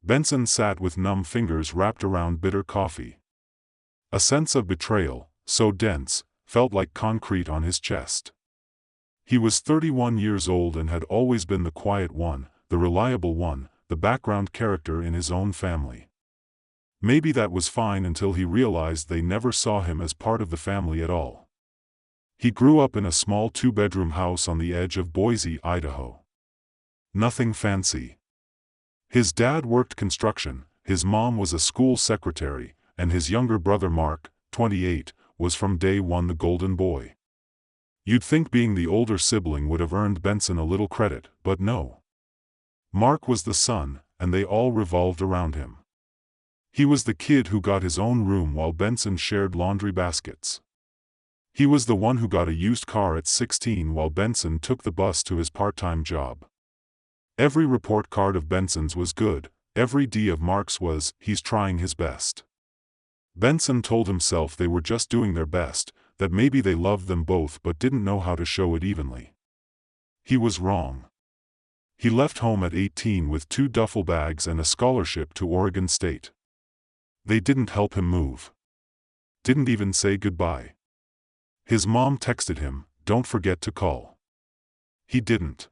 Benson sat with numb fingers wrapped around bitter coffee. A sense of betrayal, so dense, felt like concrete on his chest. He was 31 years old and had always been the quiet one, the reliable one, the background character in his own family. Maybe that was fine until he realized they never saw him as part of the family at all. He grew up in a small two-bedroom house on the edge of Boise, Idaho. Nothing fancy. His dad worked construction, his mom was a school secretary, and his younger brother Mark, 28, was from day one the golden boy. You'd think being the older sibling would have earned Benson a little credit, but no. Mark was the son, and they all revolved around him. He was the kid who got his own room while Benson shared laundry baskets. He was the one who got a used car at 16 while Benson took the bus to his part-time job. Every report card of Benson's was good, every D of Mark's was, he's trying his best. Benson told himself they were just doing their best, that maybe they loved them both but didn't know how to show it evenly. He was wrong. He left home at 18 with 2 duffel bags and a scholarship to Oregon State. They didn't help him move. Didn't even say goodbye. His mom texted him, "Don't forget to call." He didn't.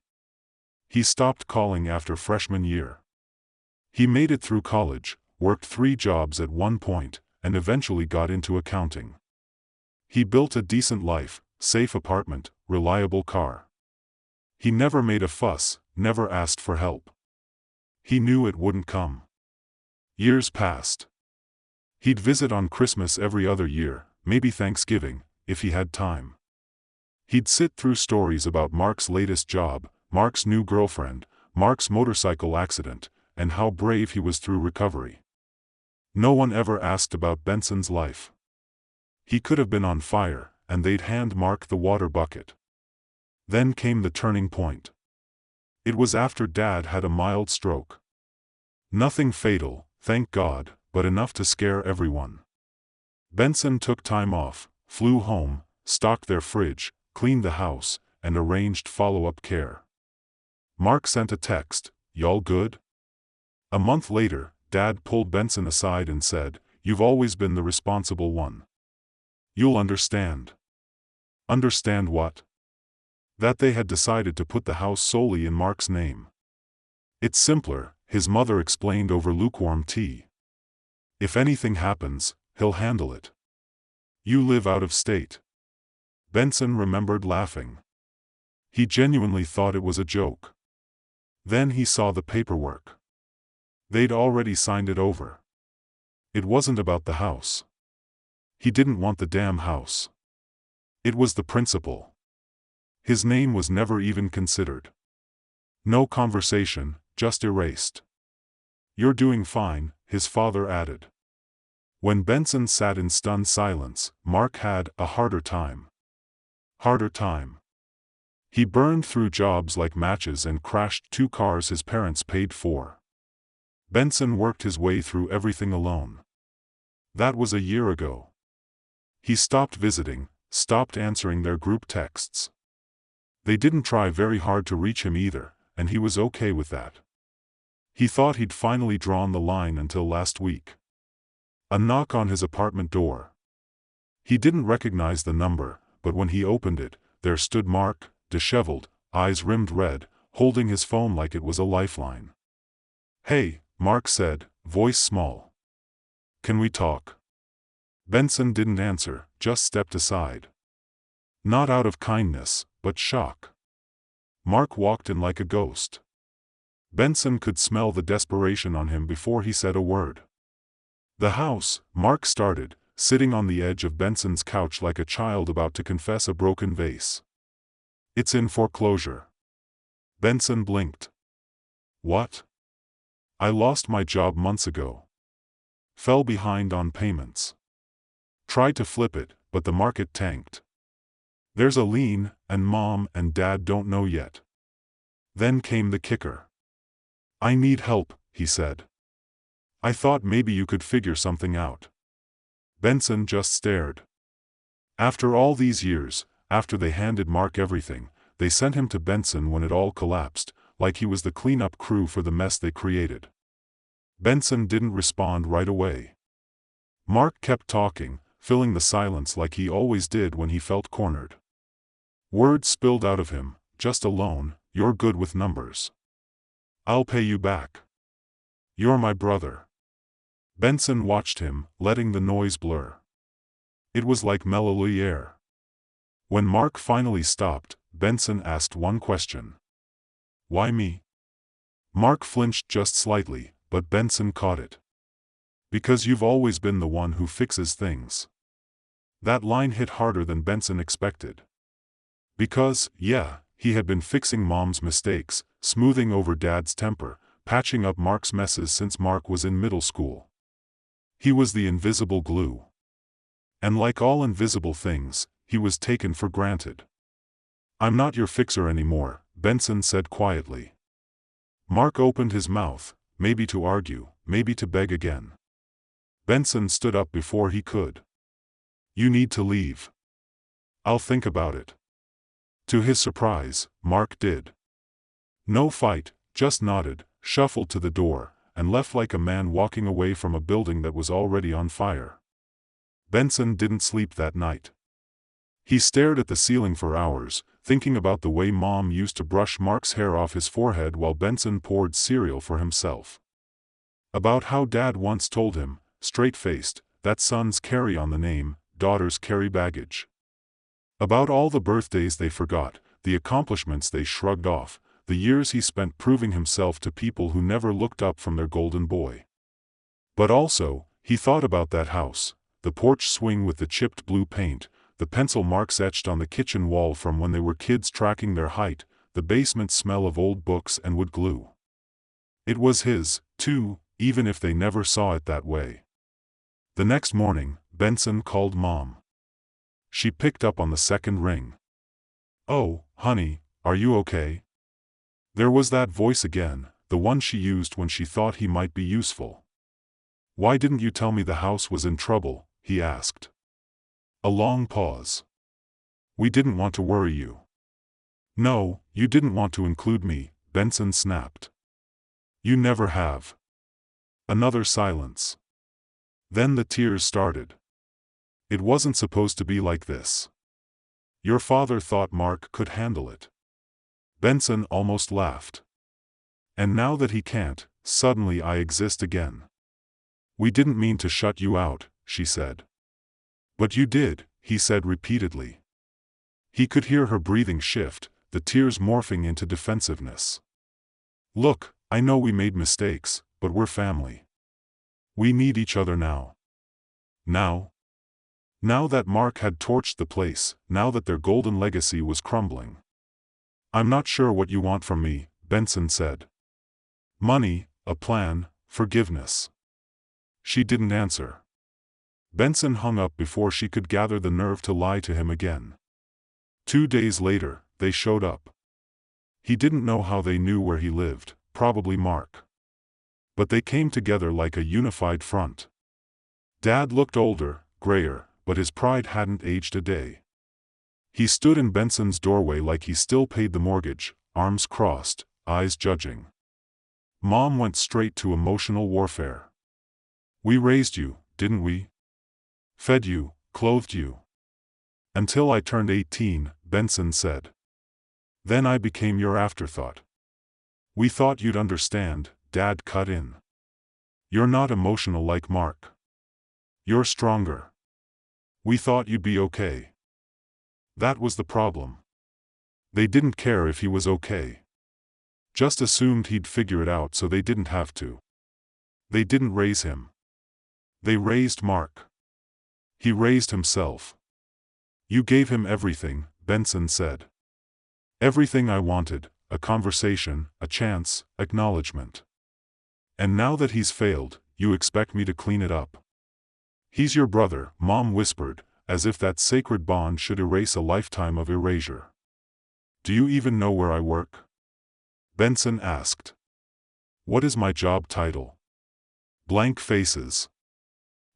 He stopped calling after freshman year. He made it through college, worked 3 jobs at one point, and eventually got into accounting. He built a decent life, safe apartment, reliable car. He never made a fuss, never asked for help. He knew it wouldn't come. Years passed. He'd visit on Christmas every other year, maybe Thanksgiving, if he had time. He'd sit through stories about Mark's latest job, Mark's new girlfriend, Mark's motorcycle accident, and how brave he was through recovery. No one ever asked about Benson's life. He could have been on fire, and they'd hand Mark the water bucket. Then came the turning point. It was after Dad had a mild stroke. Nothing fatal, thank God, but enough to scare everyone. Benson took time off, flew home, stocked their fridge, cleaned the house, and arranged follow-up care. Mark sent a text, "Y'all good?" A month later, Dad pulled Benson aside and said, "You've always been the responsible one. You'll understand." Understand what? That they had decided to put the house solely in Mark's name. "It's simpler," his mother explained over lukewarm tea. "If anything happens, he'll handle it. You live out of state." Benson remembered laughing. He genuinely thought it was a joke. Then he saw the paperwork. They'd already signed it over. It wasn't about the house. He didn't want the damn house. It was the principal. His name was never even considered. No conversation, just erased. "You're doing fine," his father added. When Benson sat in stunned silence, Mark had a harder time. Harder time. He burned through jobs like matches and crashed 2 cars his parents paid for. Benson worked his way through everything alone. That was a year ago. He stopped visiting, stopped answering their group texts. They didn't try very hard to reach him either, and he was okay with that. He thought he'd finally drawn the line until last week. A knock on his apartment door. He didn't recognize the number, but when he opened it, there stood Mark, disheveled, eyes rimmed red, holding his phone like it was a lifeline. "Hey," Mark said, voice small. "Can we talk?" Benson didn't answer, just stepped aside. Not out of kindness, but shock. Mark walked in like a ghost. Benson could smell the desperation on him before he said a word. "The house," Mark started, sitting on the edge of Benson's couch like a child about to confess a broken vase. "It's in foreclosure." Benson blinked. "What?" "I lost my job months ago. Fell behind on payments. Tried to flip it, but the market tanked. There's a lien, and Mom and Dad don't know yet." Then came the kicker. "I need help," he said. "I thought maybe you could figure something out." Benson just stared. After all these years, after they handed Mark everything, they sent him to Benson when it all collapsed, like he was the cleanup crew for the mess they created. Benson didn't respond right away. Mark kept talking, filling the silence like he always did when he felt cornered. Words spilled out of him, just a loan, you're good with numbers. I'll pay you back. You're my brother. Benson watched him, letting the noise blur. It was like Millionaire. When Mark finally stopped, Benson asked one question. Why me? Mark flinched just slightly, but Benson caught it. Because you've always been the one who fixes things. That line hit harder than Benson expected. Because, yeah, he had been fixing Mom's mistakes, smoothing over Dad's temper, patching up Mark's messes since Mark was in middle school. He was the invisible glue. And like all invisible things, he was taken for granted. I'm not your fixer anymore, Benson said quietly. Mark opened his mouth, maybe to argue, maybe to beg again. Benson stood up before he could. You need to leave. I'll think about it. To his surprise, Mark did. No fight, just nodded, shuffled to the door, and left like a man walking away from a building that was already on fire. Benson didn't sleep that night. He stared at the ceiling for hours, thinking about the way Mom used to brush Mark's hair off his forehead while Benson poured cereal for himself. About how Dad once told him, straight-faced, that sons carry on the name, daughters carry baggage. About all the birthdays they forgot, the accomplishments they shrugged off, the years he spent proving himself to people who never looked up from their golden boy. But also, he thought about that house, the porch swing with the chipped blue paint, the pencil marks etched on the kitchen wall from when they were kids tracking their height, the basement smell of old books and wood glue. It was his, too, even if they never saw it that way. The next morning, Benson called Mom. She picked up on the second ring. Oh, honey, are you okay? There was that voice again, the one she used when she thought he might be useful. Why didn't you tell me the house was in trouble? He asked. A long pause. We didn't want to worry you. No, you didn't want to include me, Benson snapped. You never have. Another silence. Then the tears started. It wasn't supposed to be like this. Your father thought Mark could handle it. Benson almost laughed. And now that he can't, suddenly I exist again. We didn't mean to shut you out, she said. But you did, he said repeatedly. He could hear her breathing shift, the tears morphing into defensiveness. Look, I know we made mistakes, but we're family. We need each other now. Now? Now that Mark had torched the place, now that their golden legacy was crumbling. I'm not sure what you want from me, Benson said. Money, a plan, forgiveness. She didn't answer. Benson hung up before she could gather the nerve to lie to him again. 2 days later, they showed up. He didn't know how they knew where he lived, probably Mark. But they came together like a unified front. Dad looked older, grayer, but his pride hadn't aged a day. He stood in Benson's doorway like he still paid the mortgage, arms crossed, eyes judging. Mom went straight to emotional warfare. We raised you, didn't we? Fed you, clothed you. Until I turned 18, Benson said. Then I became your afterthought. We thought you'd understand, Dad cut in. You're not emotional like Mark. You're stronger. We thought you'd be okay. That was the problem. They didn't care if he was okay. Just assumed he'd figure it out so they didn't have to. They didn't raise him. They raised Mark. He raised himself. You gave him everything, Benson said. Everything I wanted, a conversation, a chance, acknowledgement. And now that he's failed, you expect me to clean it up. He's your brother, Mom whispered, as if that sacred bond should erase a lifetime of erasure. Do you even know where I work? Benson asked. What is my job title? Blank faces.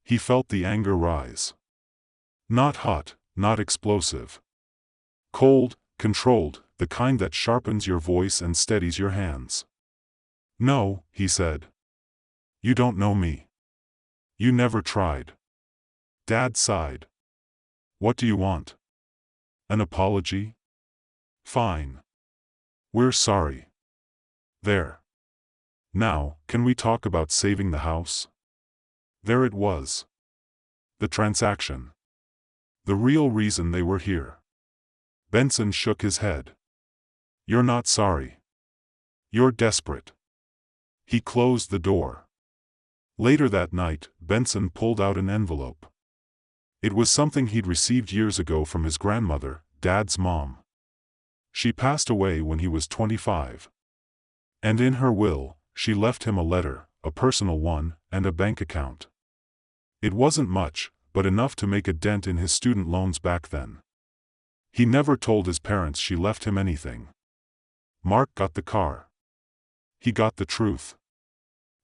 He felt the anger rise. Not hot, not explosive. Cold, controlled, the kind that sharpens your voice and steadies your hands. No, he said. You don't know me. You never tried. Dad sighed. What do you want? An apology? Fine. We're sorry. There. Now, can we talk about saving the house? There it was. The transaction. The real reason they were here. Benson shook his head. You're not sorry. You're desperate. He closed the door. Later that night, Benson pulled out an envelope. It was something he'd received years ago from his grandmother, Dad's mom. She passed away when he was 25. And in her will, she left him a letter, a personal one, and a bank account. It wasn't much, but enough to make a dent in his student loans back then. He never told his parents she left him anything. Mark got the car. He got the truth.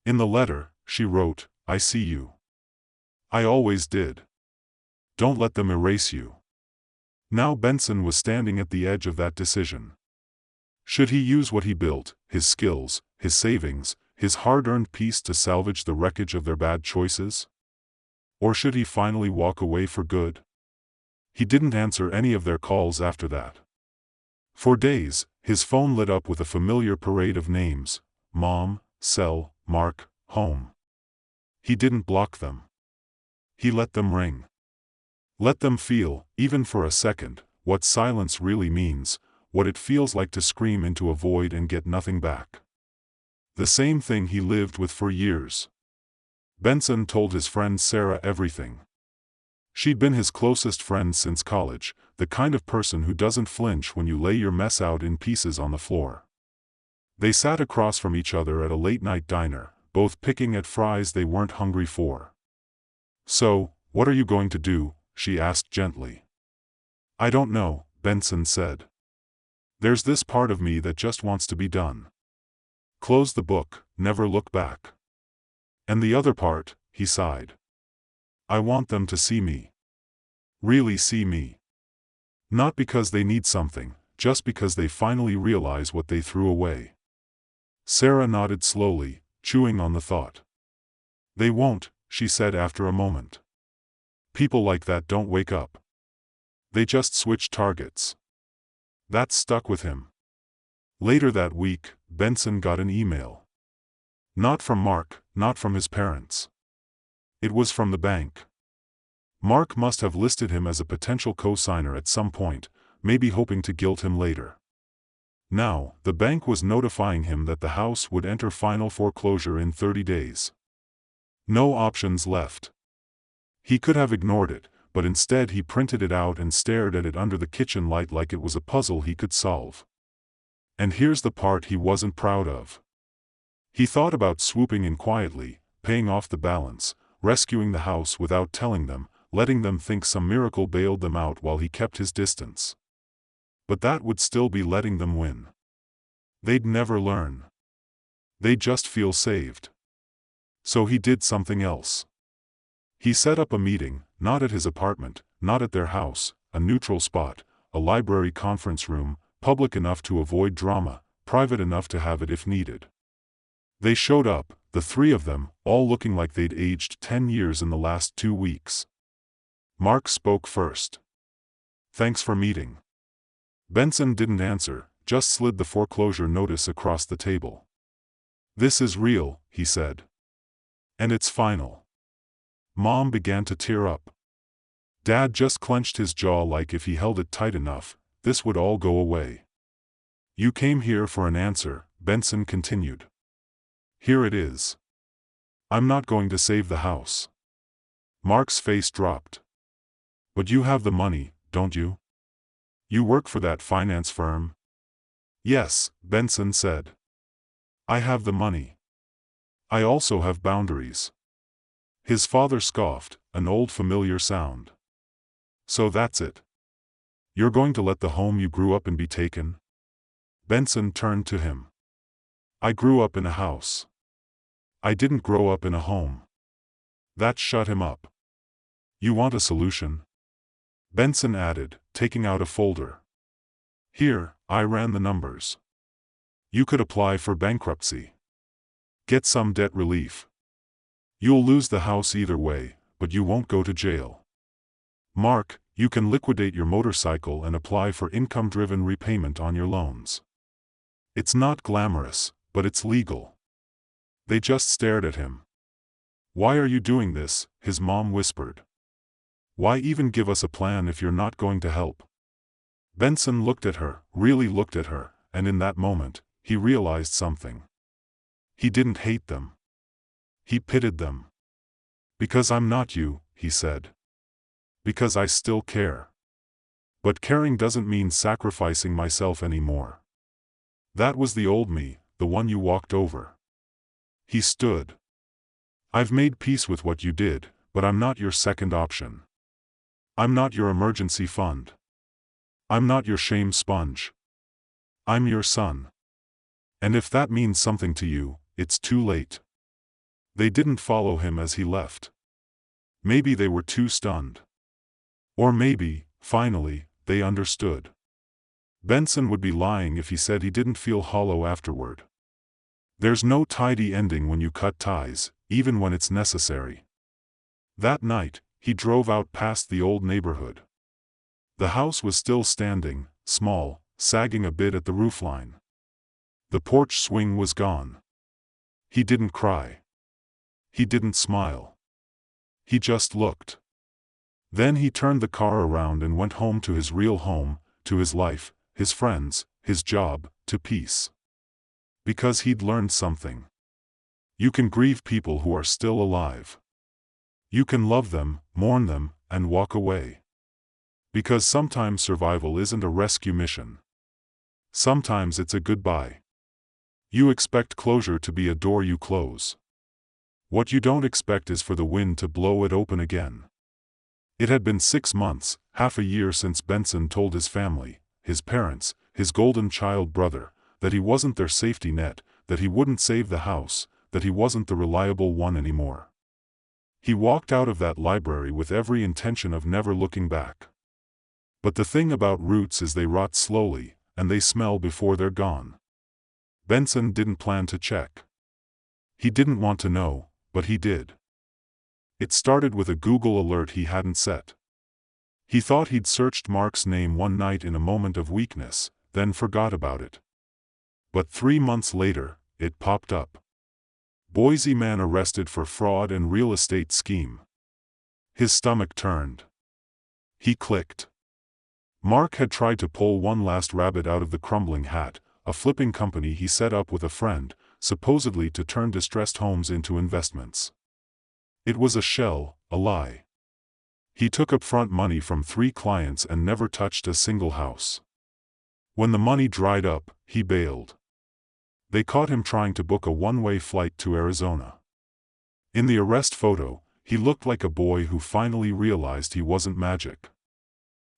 In the letter, she wrote, I see you. I always did. Don't let them erase you. Now Benson was standing at the edge of that decision. Should he use what he built, his skills, his savings, his hard-earned peace to salvage the wreckage of their bad choices? Or should he finally walk away for good? He didn't answer any of their calls after that. For days, his phone lit up with a familiar parade of names: Mom, Cell, Mark, Home. He didn't block them. He let them ring. Let them feel, even for a second, what silence really means, what it feels like to scream into a void and get nothing back. The same thing he lived with for years. Benson told his friend Sarah everything. She'd been his closest friend since college, the kind of person who doesn't flinch when you lay your mess out in pieces on the floor. They sat across from each other at a late-night diner, both picking at fries they weren't hungry for. So, what are you going to do? She asked gently. I don't know, Benson said. There's this part of me that just wants to be done. Close the book, never look back. And the other part, he sighed. I want them to see me. Really see me. Not because they need something, just because they finally realize what they threw away. Sarah nodded slowly, chewing on the thought. They won't, she said after a moment. People like that don't wake up. They just switch targets. That stuck with him. Later that week, Benson got an email. Not from Mark, not from his parents. It was from the bank. Mark must have listed him as a potential co-signer at some point, maybe hoping to guilt him later. Now, the bank was notifying him that the house would enter final foreclosure in 30 days. No options left. He could have ignored it, but instead he printed it out and stared at it under the kitchen light like it was a puzzle he could solve. And here's the part he wasn't proud of. He thought about swooping in quietly, paying off the balance, rescuing the house without telling them, letting them think some miracle bailed them out while he kept his distance. But that would still be letting them win. They'd never learn. They'd just feel saved. So he did something else. He set up a meeting, not at his apartment, not at their house, a neutral spot, a library conference room, public enough to avoid drama, private enough to have it if needed. They showed up, the three of them, all looking like they'd aged 10 years in the last 2 weeks. Mark spoke first. Thanks for meeting. Benson didn't answer, just slid the foreclosure notice across the table. This is real, he said. And it's final. Mom began to tear up. Dad just clenched his jaw like if he held it tight enough, this would all go away. You came here for an answer, Benson continued. Here it is. I'm not going to save the house. Mark's face dropped. But you have the money, don't you? You work for that finance firm? Yes, Benson said. I have the money. I also have boundaries. His father scoffed, an old familiar sound. So that's it. You're going to let the home you grew up in be taken? Benson turned to him. I grew up in a house. I didn't grow up in a home. That shut him up. You want a solution? Benson added, taking out a folder. Here, I ran the numbers. You could apply for bankruptcy. Get some debt relief. You'll lose the house either way, but you won't go to jail. Mark, you can liquidate your motorcycle and apply for income-driven repayment on your loans. It's not glamorous, but it's legal. They just stared at him. Why are you doing this? His mom whispered. Why even give us a plan if you're not going to help? Benson looked at her, really looked at her, and in that moment, he realized something. He didn't hate them. He pitied them. Because I'm not you, he said. Because I still care. But caring doesn't mean sacrificing myself anymore. That was the old me, the one you walked over. He stood. I've made peace with what you did, but I'm not your second option. I'm not your emergency fund. I'm not your shame sponge. I'm your son. And if that means something to you, it's too late. They didn't follow him as he left. Maybe they were too stunned. Or maybe, finally, they understood. Benson would be lying if he said he didn't feel hollow afterward. There's no tidy ending when you cut ties, even when it's necessary. That night, he drove out past the old neighborhood. The house was still standing, small, sagging a bit at the roofline. The porch swing was gone. He didn't cry. He didn't smile. He just looked. Then he turned the car around and went home to his real home, to his life, his friends, his job, to peace. Because he'd learned something. You can grieve people who are still alive. You can love them, mourn them, and walk away. Because sometimes survival isn't a rescue mission. Sometimes it's a goodbye. You expect closure to be a door you close. What you don't expect is for the wind to blow it open again. It had been 6 months, half a year since Benson told his family, his parents, his golden child brother, that he wasn't their safety net, that he wouldn't save the house, that he wasn't the reliable one anymore. He walked out of that library with every intention of never looking back. But the thing about roots is they rot slowly, and they smell before they're gone. Benson didn't plan to check. He didn't want to know, but he did. It started with a Google alert he hadn't set. He thought he'd searched Mark's name one night in a moment of weakness, then forgot about it. But 3 months later, it popped up. Boise man arrested for fraud and real estate scheme. His stomach turned. He clicked. Mark had tried to pull one last rabbit out of the crumbling hat, a flipping company he set up with a friend, supposedly to turn distressed homes into investments. It was a shell, a lie. He took upfront money from 3 clients and never touched a single house. When the money dried up, he bailed. They caught him trying to book a one-way flight to Arizona. In the arrest photo, he looked like a boy who finally realized he wasn't magic.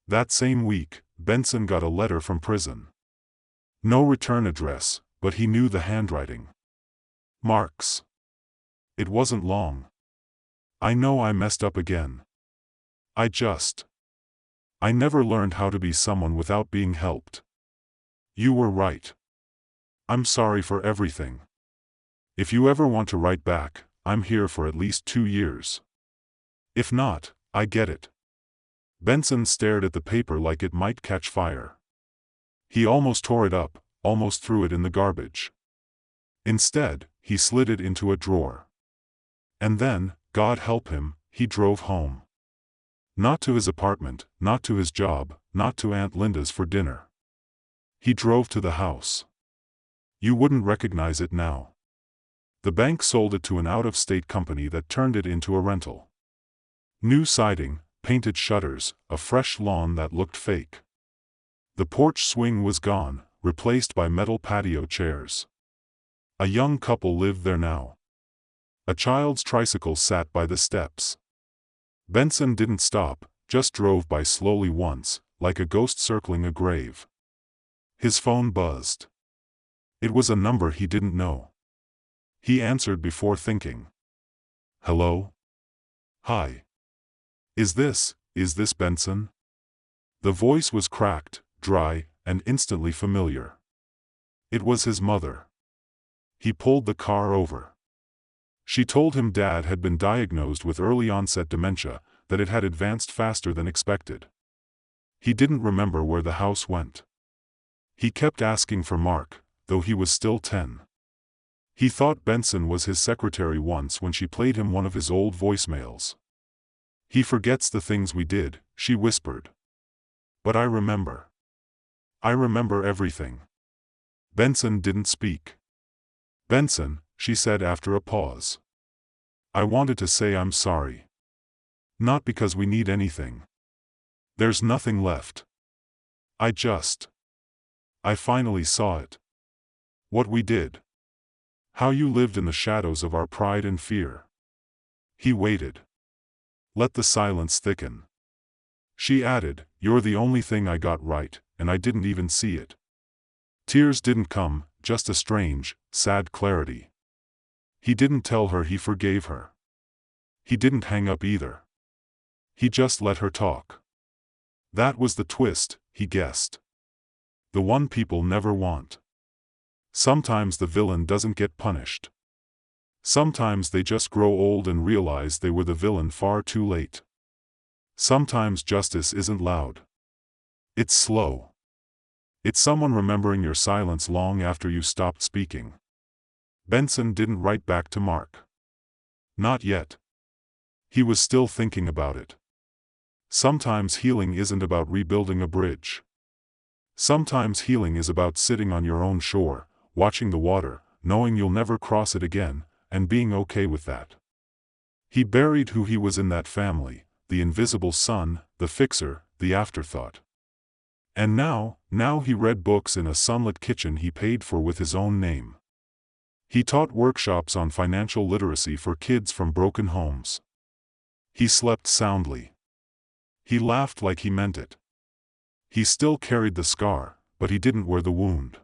That same week, Benson got a letter from prison. No return address, but he knew the handwriting. Mark's. It wasn't long. I know I messed up again. I never learned how to be someone without being helped. You were right. I'm sorry for everything. If you ever want to write back, I'm here for at least 2 years. If not, I get it. Benson stared at the paper like it might catch fire. He almost tore it up, almost threw it in the garbage. Instead, he slid it into a drawer. And then, God help him, he drove home. Not to his apartment, not to his job, not to Aunt Linda's for dinner. He drove to the house. You wouldn't recognize it now. The bank sold it to an out-of-state company that turned it into a rental. New siding, painted shutters, a fresh lawn that looked fake. The porch swing was gone, replaced by metal patio chairs. A young couple lived there now. A child's tricycle sat by the steps. Benson didn't stop, just drove by slowly once, like a ghost circling a grave. His phone buzzed. It was a number he didn't know. He answered before thinking. Hello? Hi. Is this Benson? The voice was cracked, dry, and instantly familiar. It was his mother. He pulled the car over. She told him Dad had been diagnosed with early-onset dementia, that it had advanced faster than expected. He didn't remember where the house went. He kept asking for Mark, though he was still 10. He thought Benson was his secretary once when she played him one of his old voicemails. "He forgets the things we did," she whispered. "But I remember. I remember everything." Benson didn't speak. "Benson," she said after a pause. "I wanted to say I'm sorry. Not because we need anything. There's nothing left. I finally saw it. What we did. How you lived in the shadows of our pride and fear." He waited. Let the silence thicken. She added, "You're the only thing I got right, and I didn't even see it." Tears didn't come, just a strange, sad clarity. He didn't tell her he forgave her. He didn't hang up either. He just let her talk. That was the twist, he guessed. The one people never want. Sometimes the villain doesn't get punished. Sometimes they just grow old and realize they were the villain far too late. Sometimes justice isn't loud. It's slow. It's someone remembering your silence long after you stopped speaking. Benson didn't write back to Mark. Not yet. He was still thinking about it. Sometimes healing isn't about rebuilding a bridge. Sometimes healing is about sitting on your own shore, watching the water, knowing you'll never cross it again, and being okay with that. He buried who he was in that family, the invisible son, the fixer, the afterthought. And now he read books in a sunlit kitchen he paid for with his own name. He taught workshops on financial literacy for kids from broken homes. He slept soundly. He laughed like he meant it. He still carried the scar, but he didn't wear the wound.